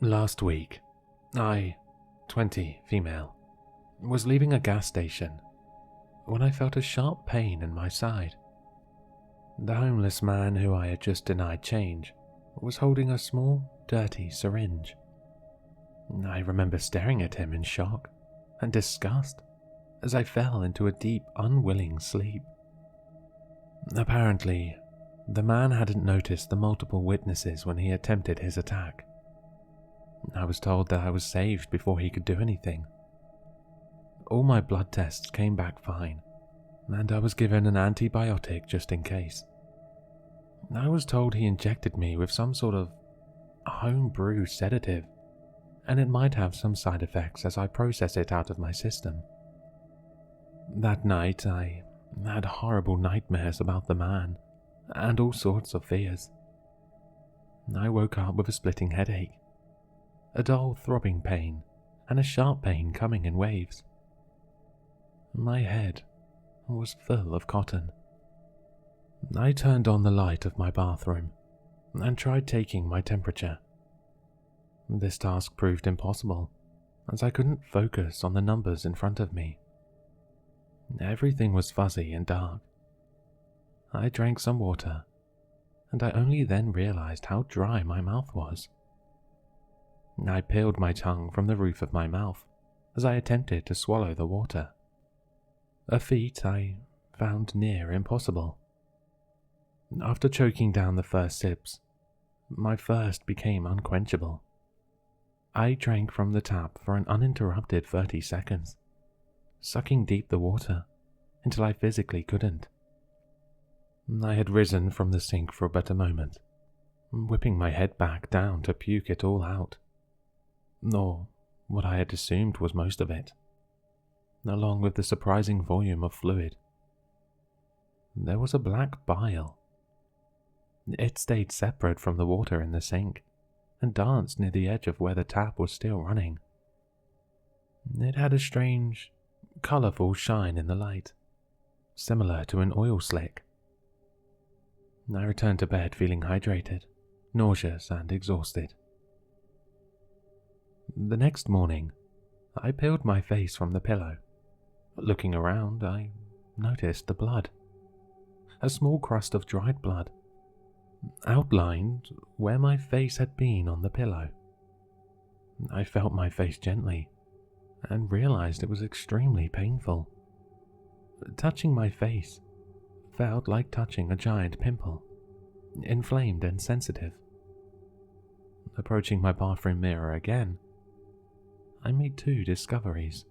Last week, I, 20, female, was leaving a gas station when I felt a sharp pain in my side. The homeless man who I had just denied change was holding a small, dirty syringe. I remember staring at him in shock and disgust as I fell into a deep, unwilling sleep. Apparently, the man hadn't noticed the multiple witnesses when he attempted his attack. I was told that I was saved before he could do anything. All my blood tests came back fine, and I was given an antibiotic just in case. I was told he injected me with some sort of homebrew sedative, and it might have some side effects as I process it out of my system. That night, I had horrible nightmares about the man, and all sorts of fears. I woke up with a splitting headache, a dull throbbing pain, and a sharp pain coming in waves. My head was full of cotton. I turned on the light of my bathroom and tried taking my temperature. This task proved impossible, as I couldn't focus on the numbers in front of me. Everything was fuzzy and dark. I drank some water, and I only then realized how dry my mouth was. I peeled my tongue from the roof of my mouth as I attempted to swallow the water, a feat I found near impossible. After choking down the first sips, my thirst became unquenchable. I drank from the tap for an uninterrupted 30 seconds, sucking deep the water until I physically couldn't. I had risen from the sink for but a moment, whipping my head back down to puke it all out. Or what I had assumed was most of it, along with the surprising volume of fluid. There was a black bile. It stayed separate from the water in the sink and danced near the edge of where the tap was still running. It had a strange, colourful shine in the light, similar to an oil slick. I returned to bed feeling hydrated, nauseous and exhausted. The next morning, I peeled my face from the pillow. Looking around, I noticed the blood. A small crust of dried blood, outlined where my face had been on the pillow. I felt my face gently, and realized it was extremely painful. Touching my face felt like touching a giant pimple, inflamed and sensitive. Approaching my bathroom mirror again, I made two discoveries.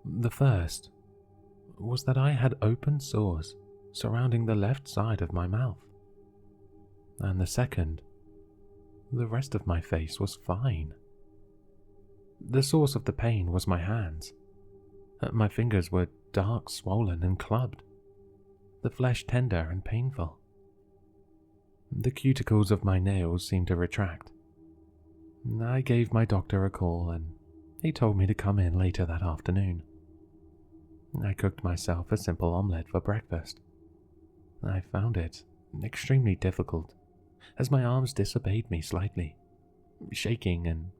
The first was that I had open sores surrounding the left side of my mouth, and the second, the rest of my face was fine. The source of the pain was my hands. My fingers were dark, swollen, and clubbed, the flesh tender and painful. The cuticles of my nails seemed to retract. I gave my doctor a call and he told me to come in later that afternoon. I cooked myself a simple omelette for breakfast. I found it extremely difficult as my arms disobeyed me slightly, shaking and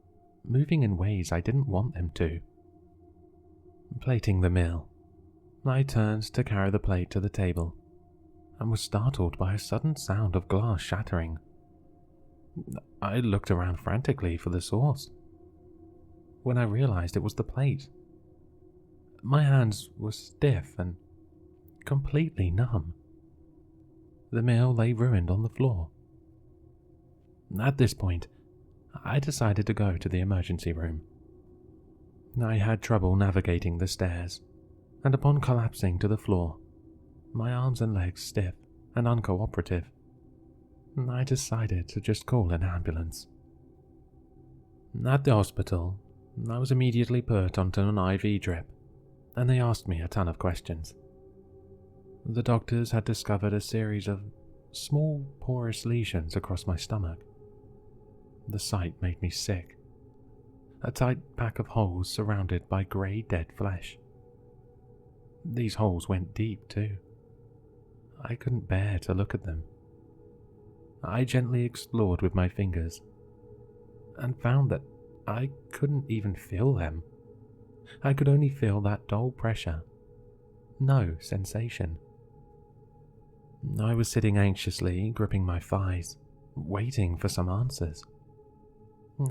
moving in ways I didn't want them to. Plating the meal, I turned to carry the plate to the table and was startled by a sudden sound of glass shattering. I looked around frantically for the source, when I realized it was the plate. My hands were stiff and completely numb. The meal lay ruined on the floor. At this point, I decided to go to the emergency room. I had trouble navigating the stairs, and upon collapsing to the floor, my arms and legs stiff and uncooperative, I decided to just call an ambulance. At the hospital, I was immediately put onto an IV drip, and they asked me a ton of questions. The doctors had discovered a series of small porous lesions across my stomach. The sight made me sick. A tight pack of holes surrounded by grey dead flesh. These holes went deep too. I couldn't bear to look at them. I gently explored with my fingers, and found that I couldn't even feel them. I could only feel that dull pressure. No sensation. I was sitting anxiously, gripping my thighs, waiting for some answers.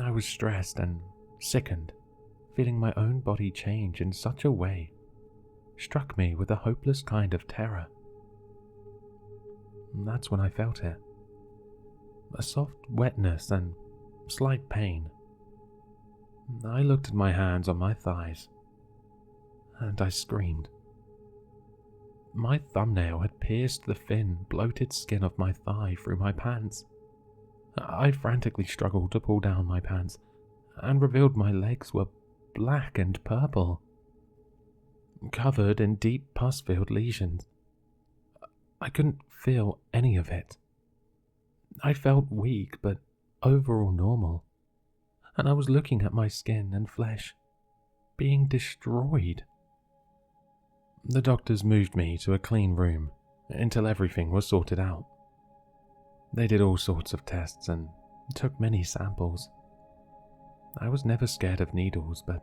I was stressed and sickened, feeling my own body change in such a way struck me with a hopeless kind of terror. That's when I felt it. A soft wetness and slight pain. I looked at my hands on my thighs, and I screamed. My thumbnail had pierced the thin, bloated skin of my thigh through my pants. I frantically struggled to pull down my pants, and revealed my legs were black and purple, covered in deep pus-filled lesions. I couldn't feel any of it. I felt weak, but overall normal, and I was looking at my skin and flesh, being destroyed. The doctors moved me to a clean room until everything was sorted out. They did all sorts of tests and took many samples. I was never scared of needles, but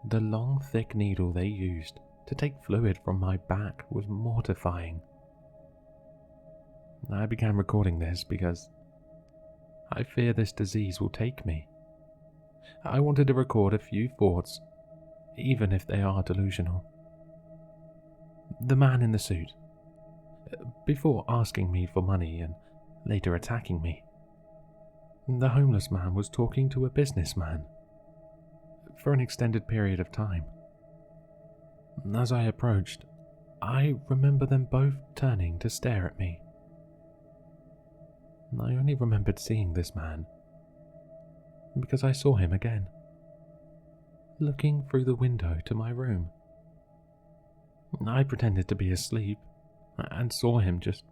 the long, thick needle they used to take fluid from my back was mortifying. I began recording this because I fear this disease will take me. I wanted to record a few thoughts, even if they are delusional. The man in the suit, before asking me for money and later attacking me, the homeless man was talking to a businessman for an extended period of time. As I approached, I remember them both turning to stare at me. I only remembered seeing this man because I saw him again, looking through the window to my room. I pretended to be asleep and saw him just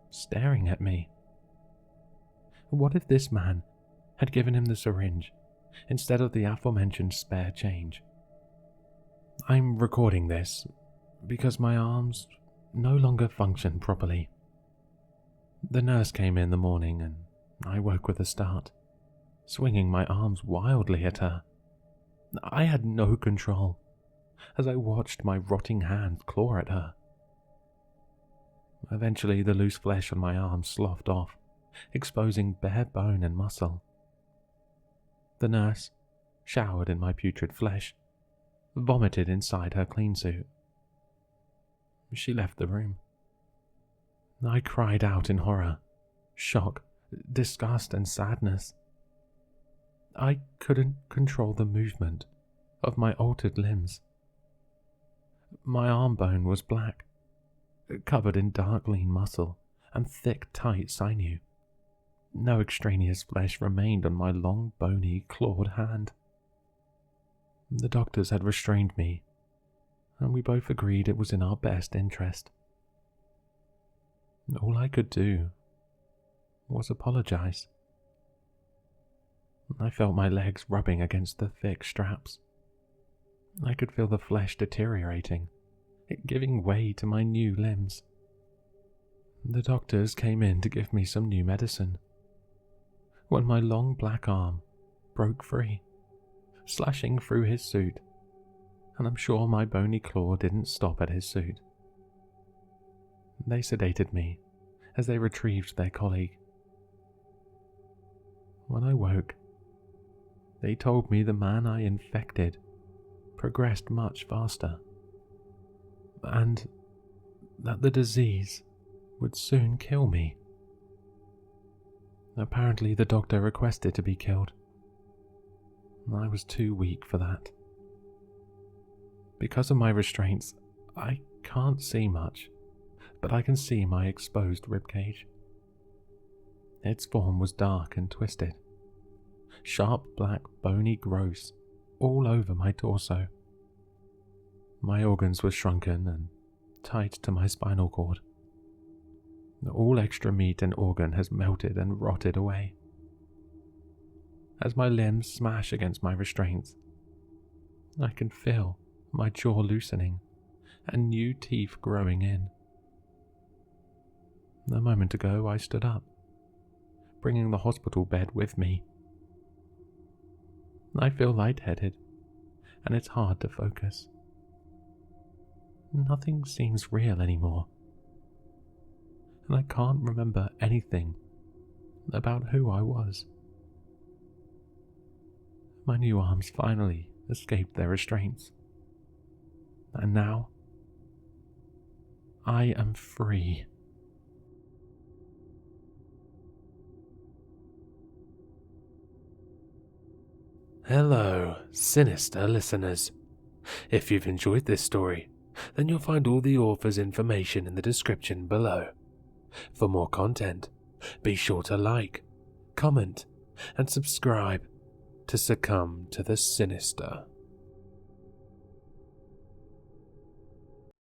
staring at me. What if this man had given him the syringe instead of the aforementioned spare change? I'm recording this because my arms no longer function properly. The nurse came in the morning and I woke with a start, swinging my arms wildly at her. I had no control as I watched my rotting hands claw at her. Eventually, the loose flesh on my arms sloughed off, exposing bare bone and muscle. The nurse showered in my putrid flesh, vomited inside her clean suit. She left the room. I cried out in horror, shock, disgust, and sadness. I couldn't control the movement of my altered limbs. My arm bone was black, covered in dark lean muscle and thick tight sinew. No extraneous flesh remained on my long bony clawed hand. The doctors had restrained me, and we both agreed it was in our best interest. All I could do was apologize. I felt my legs rubbing against the thick straps. I could feel the flesh deteriorating, it giving way to my new limbs. The doctors came in to give me some new medicine, when my long black arm broke free, slashing through his suit, and I'm sure my bony claw didn't stop at his suit. They sedated me as they retrieved their colleague. When I woke, they told me the man I infected progressed much faster, and that the disease would soon kill me. Apparently the doctor requested to be killed. I was too weak for that. Because of my restraints, I can't see much, but I can see my exposed ribcage. Its form was dark and twisted. Sharp black bony growths all over my torso. My organs were shrunken and tied to my spinal cord. All extra meat and organ has melted and rotted away. As my limbs smash against my restraints, I can feel my jaw loosening and new teeth growing in. A moment ago I stood up, bringing the hospital bed with me. I feel lightheaded, and it's hard to focus. Nothing seems real anymore, and I can't remember anything about who I was. My new arms finally escaped their restraints, and now I am free. Hello, sinister listeners. If you've enjoyed this story, then you'll find all the author's information in the description below. For more content, be sure to like, comment, and subscribe to succumb to the sinister.